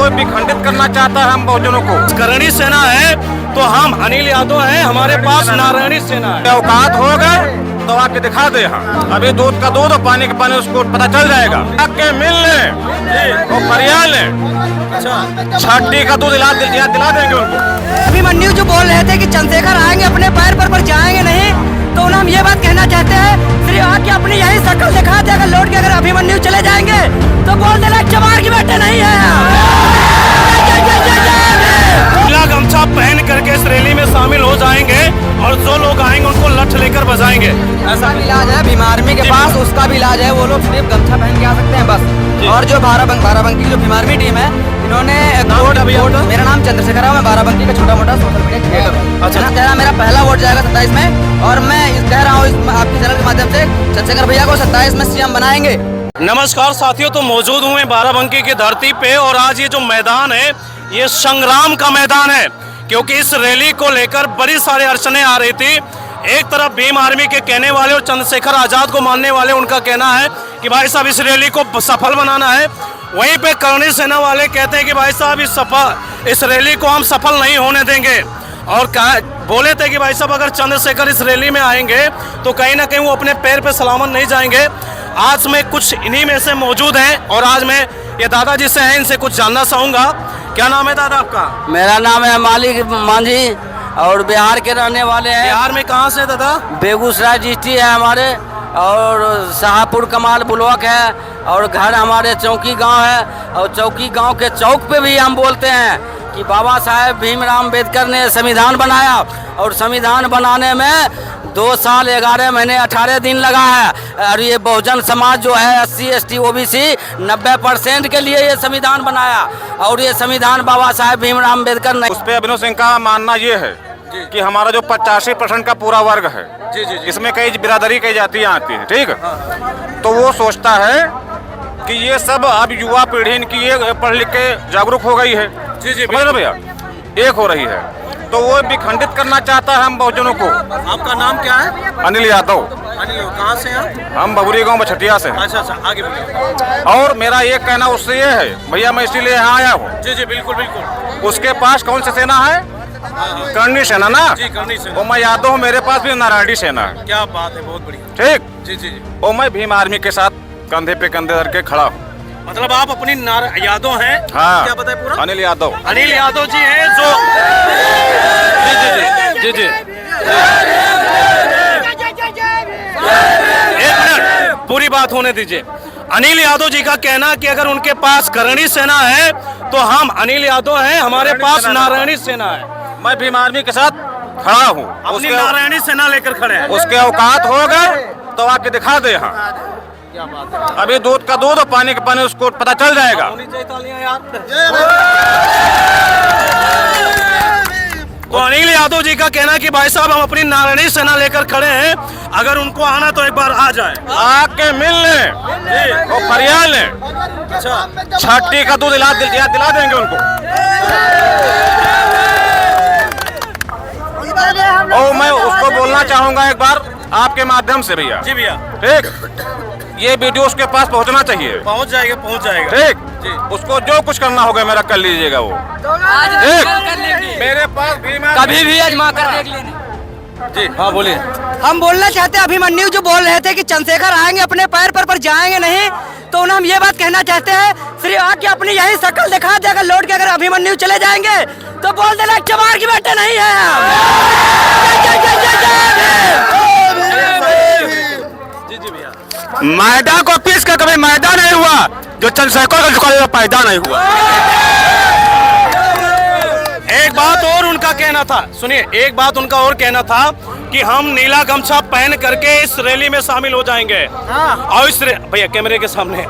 वो भी खंडित करना चाहता है हम बहुजनों को। करणी सेना है तो हम अनिल यादव हैं, हमारे पास नारायणी सेना है। औकात होगा तो आके दिखा दे यहाँ। अभी दूध का दूध और पानी का पानी उसको पता चल जाएगा। आके मिल ले वो फरियाद ले, छाती का दूध दिला देंगे उनको। अभिमन्यु जो बोल रहे थे कि चंद्रशेखर आएंगे अपने पैर पर जाएंगे नहीं, तो उन्हें हम ये बात कहना चाहते हैं सिर्फ आके अपनी यही शक्ल दिखा दे। अगर लौट के अगर अभिमन्यु चले जाएंगे तो बोल देना चमार की बेटे नहीं है। नीला गमछा पहन करके इस रैली में शामिल हो जाएंगे और जो लोग आएंगे उनको लठ लेकर बजाएंगे। ऐसा इलाज है भीम आर्मी के पास, उसका भी इलाज है। वो लोग सिर्फ गमछा पहन के आ सकते हैं बस। और जो बाराबंकी की जो भीम आर्मी टीम है, इन्होंने मेरा नाम चंद्रशेखर है, मैं बाराबंकी का छोटा मोटा सोशल मीडिया क्रिएटर हूँ। अच्छा, मेरा पहला वोट जाएगा 27 में और मैं कह रहा हूँ आपके चैनल के माध्यम से चंद्रशेखर भैया को 27 में सीएम बनाएंगे। नमस्कार साथियों, तो मौजूद हुए बाराबंकी की धरती पे और आज ये जो मैदान है ये संग्राम का मैदान है, क्योंकि इस रैली को लेकर बड़ी सारी अड़चनें आ रही थी। एक तरफ भीम आर्मी के कहने वाले और चंद्रशेखर आजाद को मानने वाले, उनका कहना है कि भाई साहब इस रैली को सफल बनाना है। वहीं पे करणी सेना वाले कहते हैं कि भाई साहब इस रैली को हम सफल नहीं होने देंगे। और बोले थे कि भाई साहब अगर चंद्रशेखर इस रैली में आएंगे तो कहीं ना कहीं वो अपने पैर पे सलामत नहीं जाएंगे। आज मैं कुछ इन्हीं में से मौजूद हैं और आज मैं ये दादाजी से हैं, इनसे कुछ जानना चाहूँगा। क्या नाम है दादा आपका? मेरा नाम है मालिक मांझी और बिहार के रहने वाले हैं। बिहार में कहाँ से दादा? बेगूसराय डिस्ट्रिक्ट है हमारे, और शाहपुर कमाल ब्लॉक है, और घर हमारे चौकी गांव है। और चौकी गांव के चौक पे भी हम बोलते हैं कि बाबा साहेब भीमराव अम्बेडकर ने संविधान बनाया, और संविधान बनाने में 2 साल 11 महीने 18 दिन लगा है। और ये बहुजन समाज जो है SC ST OBC 90% के लिए ये संविधान बनाया, और ये संविधान बाबा साहेब भीमराव अम्बेडकर ने। उस पर अभिनव सिंह का मानना ये है कि हमारा जो 85% का पूरा वर्ग है, इसमें कई बिरादरी कई जातियाँ आती हैं, ठीक है, तो वो सोचता है कि ये सब अब युवा पीढ़ी इनकी ये पढ़ लिख के जागरूक हो गई है। जी भैया, एक हो रही है, तो वो भी खंडित करना चाहता है हम बहुजनों को। आपका नाम क्या है? अनिल यादव। अनिल, कहाँ से हैं? हम बबुरी गांव बछटिया से। अच्छा, आगे बोलिए। और मेरा ये कहना उससे ये है भैया, मैं इसीलिए यहाँ आया हूँ। जी बिल्कुल बिल्कुल। उसके पास कौन सी सेना है? करणी सेना ना। जी, करणी सेना। और मैं यादव हूँ, मेरे पास भी नारायणी सेना है। क्या बात है, बहुत बढ़िया। ठीक। जी। और मैं भीम आर्मी के साथ कंधे पे कंधे धर के खड़ा हूँ। मतलब आप अपनी यादव हैं? हाँ। क्या बताए पूरा? अनिल यादव। अनिल यादव जी हैं जो जी। एक मिनट, पूरी बात होने दीजिए। अनिल यादव जी का कहना कि अगर उनके पास करणी सेना है तो हम अनिल यादव हैं, हमारे पास नारायणी सेना है। मैं भीम आर्मी के साथ खड़ा हूँ। अपनी नारायणी सेना लेकर खड़े हैं। उसके औकात होगा तो आके दिखा दे यहाँ। अभी दूध का दूध और पानी का पानी उसको पता चल जाएगा। तो अनिल यादव जी का कहना कि भाई साहब हम अपनी नारायणी सेना लेकर खड़े हैं, अगर उनको आना तो एक बार आ जाए। आके मिल ले वो फरियाद ले, छाती का दूध दिला देंगे उनको। और मैं उसको बोलना चाहूंगा एक बार आपके माध्यम से भैया। जी भैया। ठीक, ये वीडियो उसके पास पहुंचना चाहिए। पहुंच जाएगा। ठीक जी। उसको जो कुछ करना होगा मेरा कर लीजिएगा वो। ठीक, मेरे पास भी कभी भी आजमा कर देख लेंगे। जी हाँ, बोलिए। हम बोलना चाहते हैं अभिमन्यु जो बोल रहे थे कि चंद्रशेखर आएंगे अपने पैर पर जाएंगे नहीं, तो उन्हें हम ये बात कहना चाहते हैं सिर्फ आके अपनी यही शक्ल दिखा दे। अगर लौट के अगर अभिमन्यु चले जाएंगे तो बोल देना चमार की बेटे नहीं है। मैदा को पीस कर कभी मैदा नहीं हुआ, जो चंद्रशेखर का झुका पैदा नहीं हुआ। एक बात और उनका कहना था, सुनिए, एक बात उनका और कहना था कि हम नीला गमछा पहन करके इस रैली में शामिल हो जाएंगे। और इस भैया कैमरे के सामने,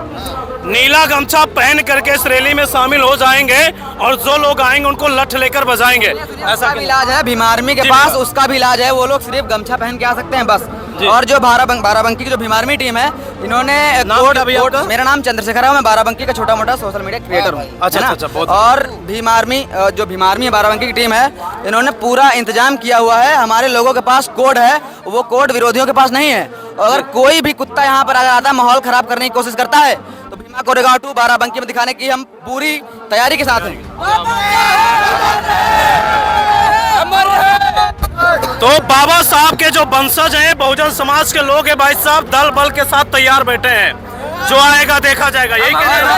नीला गमछा पहन करके इस रैली में शामिल हो जाएंगे और जो लोग आएंगे उनको लठ लेकर बजाएंगे। ऐसा इलाज है भीम आर्मी के पास, उसका भी इलाज है। वो लोग सिर्फ गमछा पहन के आ सकते हैं बस। और जो बाराबंकी की जो भीम आर्मी टीम है, इन्होंने मेरा नाम चंद्रशेखर है, मैं बाराबंकी का छोटा मोटा सोशल मीडिया क्रिएटर हूँ। अच्छा। और भीम आर्मी जो भीम आर्मी बाराबंकी की टीम है, इन्होंने पूरा इंतजाम किया हुआ है। हमारे लोगों के पास कोड है, वो कोड विरोधियों के पास नहीं है। अगर कोई भी कुत्ता यहाँ पर अगर आता है माहौल खराब करने की कोशिश करता है तो कोरेगांव 2 बाराबंकी में दिखाने की हम पूरी तैयारी के साथ हैं। तो बाबा साहब के जो वंशज हैं, बहुजन समाज के लोग हैं भाई साहब, दल बल के साथ तैयार बैठे हैं। जो आएगा देखा जाएगा, यही कहना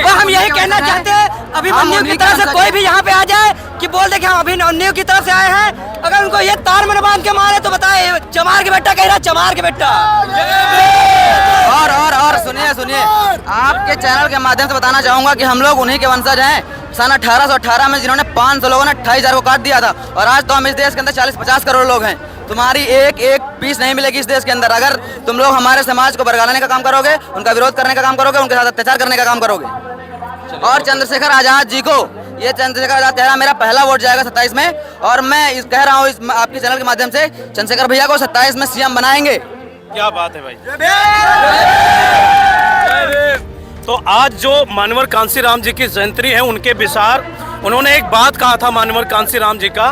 वो हम यही कहना चाहते हैं, अभिमन्यु की तरफ से कोई भी यहाँ पे आ जाए कि बोल दे कि हम अभिमन्यु की तरफ से आए हैं, अगर उनको ये तार में बांध के मारे तो बताए चमार के बेटा कह रहा, चमार के बेटा। और सुनिए, आपके चैनल के माध्यम से बताना चाहूंगा कि हम लोग उन्हीं के वंशज हैं। सन 1818 में जिन्होंने 500 लोगों ने 28,000 को काट दिया था, और आज तो हम इस देश के अंदर 40-50 करोड़ लोग हैं। तुम्हारी एक पीस नहीं मिलेगी इस देश के अंदर अगर तुम लोग हमारे समाज को बरगलाने का काम करोगे, उनका विरोध करने का काम करोगे, उनके साथ अत्याचार करने का काम करोगे। और चंद्रशेखर आजाद जी को, ये चंद्रशेखर आजाद तेरा मेरा पहला वोट जाएगा 27 में, और मैं कह रहा हूँ आपके चैनल के माध्यम से चंद्रशेखर भैया को 27 में सीएम बनाएंगे। क्या बात है भाई। तो आज जो मानवर कांसीराम जी की जयंती है, उनके विचार, उन्होंने एक बात कहा था मानवर कांसीराम जी का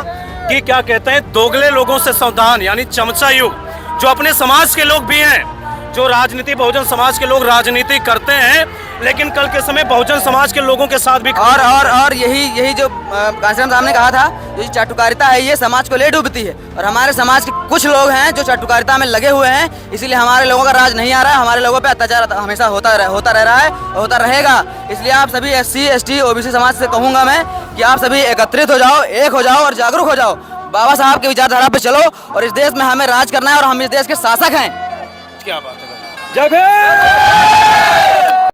कि क्या कहते हैं, दोगले लोगों से सावधान, यानी चमचा युग। जो अपने समाज के लोग भी हैं, जो राजनीति, बहुजन समाज के लोग राजनीति करते हैं, लेकिन कल के समय बहुजन समाज के लोगों के साथ भी और यही जो कांसीराम साहब ने कहा था, ये चाटुकारिता है, ये समाज को ले डूबती है। और हमारे समाज के कुछ लोग हैं जो चाटुकारिता में लगे हुए हैं, इसीलिए हमारे लोगों का राज नहीं आ रहा है, हमारे लोगों पे अत्याचार हमेशा होता रह रहा है, होता रहेगा। इसलिए आप सभी SC ST OBC समाज से कहूँगा मैं कि आप सभी एकत्रित हो जाओ, एक हो जाओ और जागरूक हो जाओ। बाबा साहब की विचारधारा पे चलो, और इस देश में हमें राज करना है, और हम इस देश के शासक हैं। क्या बात है। जय भीम।